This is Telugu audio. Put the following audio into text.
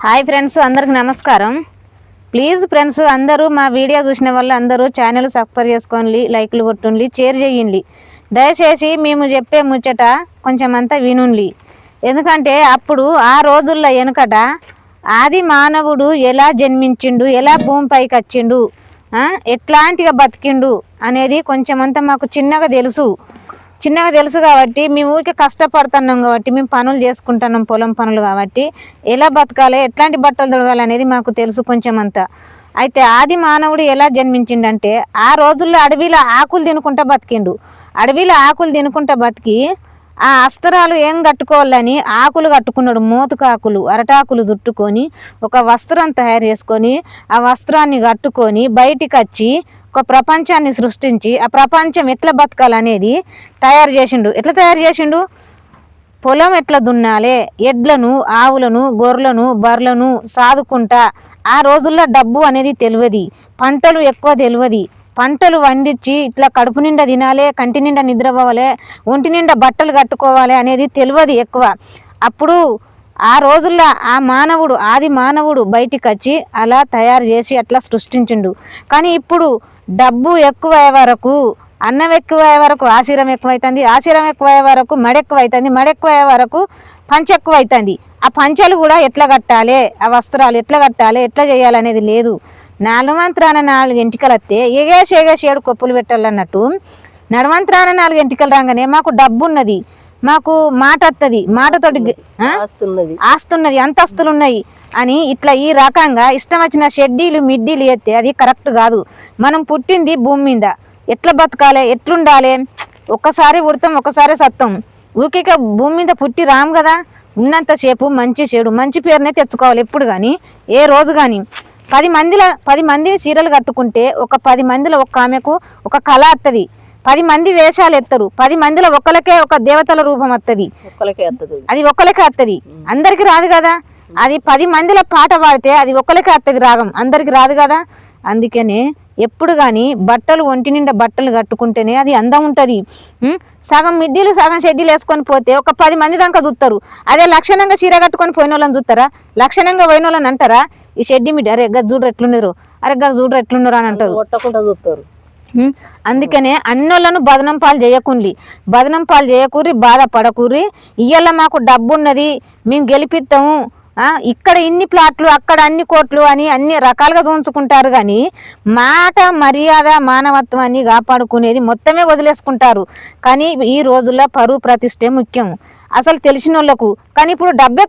హాయ్ ఫ్రెండ్స్, అందరికి నమస్కారం. ప్లీజ్ ఫ్రెండ్స్, అందరూ మా వీడియో చూసిన వాళ్ళు అందరూ ఛానల్ సబ్స్క్రైబ్ చేసుకోండి, లైక్లు కొట్టుండి, షేర్ చేయండి. దయచేసి మేము చెప్పే ముచ్చట కొంచెం అంతా వినుండి. ఎందుకంటే అప్పుడు ఆ రోజుల్లో వెనుకట ఆది మానవుడు ఎలా జన్మించిండు, ఎలా భూమిపైకి వచ్చిండు, ఎట్లాంటిగా బతికిండు అనేది కొంచెం అంతా మాకు చిన్నగా తెలుసు కాబట్టి మేము ఊరికే కష్టపడుతున్నాం కాబట్టి మేము పనులు చేసుకుంటున్నాం, పొలం పనులు కాబట్టి ఎలా బతకాలి, ఎట్లాంటి బట్టలు తొడగాలి అనేది మాకు తెలుసు కొంచెం అంతా. అయితే ఆది మానవుడు ఎలా జన్మించిండంటే ఆ రోజుల్లో అడవిలో ఆకులు తినుకుంటా బతికిండు. అడవిలో ఆకులు తినుకుంటా బతికి ఆ అస్త్రాలు ఏం కట్టుకోవాలని ఆకులు కట్టుకున్నాడు. మోతుకాకులు, అరటాకులు చుట్టుకొని ఒక వస్త్రం తయారు చేసుకొని ఆ వస్త్రాన్ని కట్టుకొని బయటికి వచ్చి ఒక ప్రపంచాన్ని సృష్టించి ఆ ప్రపంచం ఎట్లా బతకాలనేది తయారు చేసిండు. ఎట్లా తయారు చేసిండు? పొలం ఎట్లా దున్నాలే, ఎడ్లను, ఆవులను, గొర్రెలను, బర్రెలను సాదుకుంటా. ఆ రోజుల్లో డబ్బు అనేది తెలియదు, పంటలు ఎక్కువ తెలియదు. పంటలు వండించి ఇట్లా కడుపు నిండా తినాలి, కంటి నిండా నిద్రపోవాలి, ఒంటి నిండా బట్టలు కట్టుకోవాలి అనేది తెలియదు ఎక్కువ. అప్పుడు ఆ రోజుల్లో ఆ మానవుడు, ఆది మానవుడు బయటికి వచ్చి అలా తయారు చేసి అట్లా సృష్టించిండు. కానీ ఇప్పుడు డబ్బు ఎక్కువ అయ్యే వరకు, అన్నం ఎక్కువ అయ్యే వరకు ఆశీరం ఎక్కువైతుంది, ఆశీరం ఎక్కువ అయ్యే వరకు మడెక్కువ అవుతుంది, మడెక్కువ అయ్యే వరకు పంచ ఎక్కువ అవుతుంది. ఆ పంచలు కూడా ఎట్లా కట్టాలి, ఆ వస్త్రాలు ఎట్లా కట్టాలి, ఎట్లా చేయాలనేది లేదు. 4 మంత్రాన 4 ఎంటికలు వస్తే ఎగేసి 7 కొప్పులు పెట్టాలన్నట్టు నడమంత్రాన 4 ఎంటికలు రాగానే మాకు డబ్బు ఉన్నది, మాకు మాట వస్తుంది, మాటతోటి ఆస్తున్నది, అంతస్తులు ఉన్నాయి అని ఇట్లా ఈ రకంగా ఇష్టం వచ్చిన షెడ్డీలు మిడ్డీలు ఎత్తే అది కరెక్ట్ కాదు. మనం పుట్టింది భూమి మీద, ఎట్లా బతకాలి, ఎట్లుండాలి, ఒక్కసారి పుడతాం, ఒక్కసారి సత్తాం. ఊరికే భూమి మీద పుట్టి రాము కదా. ఉన్నంతసేపు మంచి చెడు మంచి పేరునే తెచ్చుకోవాలి ఎప్పుడు కానీ, ఏ రోజు కానీ. 10 మంది చీరలు కట్టుకుంటే ఒక 10 మందిలో ఒక్క ఆమెకు ఒక కళ వస్తుంది. 10 మంది వేషాలు ఎత్తారు, 10 మందిలో ఒక్కలకే ఒక దేవతల రూపం వస్తుంది, అది ఒక్కలకే వస్తుంది, అందరికి రాదు కదా. అది 10 మందిలో పాట పాడితే అది ఒక్కలకే వస్తుంది రాగం, అందరికి రాదు కదా. అందుకనే ఎప్పుడు కానీ బట్టలు ఒంటి నిండా బట్టలు కట్టుకుంటేనే అది అందం ఉంటుంది. సగం మిడ్డీలు సగం షెడ్డీలు వేసుకొని పోతే ఒక 10 మంది దాకా చూస్తారు. అదే లక్షణంగా చీర కట్టుకొని పోయిన వాళ్ళని చూస్తారా? లక్షణంగా పోయిన వాళ్ళని అంటారా ఈ షెడ్డీ మిడ్డీ, అరే గది చూడరు ఎట్లున్నారు, అరే గది చూడరు ఎట్లున్నారు అని అంటారు. అందుకనే అన్నోళ్ళను బదనం పాలు చేయకూరి బాధపడకూరి. ఇయ్యాల మాకు డబ్బు ఉన్నది, మేము గెలిపిస్తాము, ఇక్కడ ఇన్ని ప్లాట్లు అక్కడ అన్ని కోట్లు అని అన్ని రకాలుగా చూంచుకుంటారు. కానీ మాట, మర్యాద, మానవత్వాన్ని కాపాడుకునేది మొత్తమే వదిలేసుకుంటారు. కానీ ఈ రోజుల్లో పరువు ప్రతిష్టే ముఖ్యం అసలు తెలిసిన వాళ్ళకు. కానీ ఇప్పుడు డబ్బు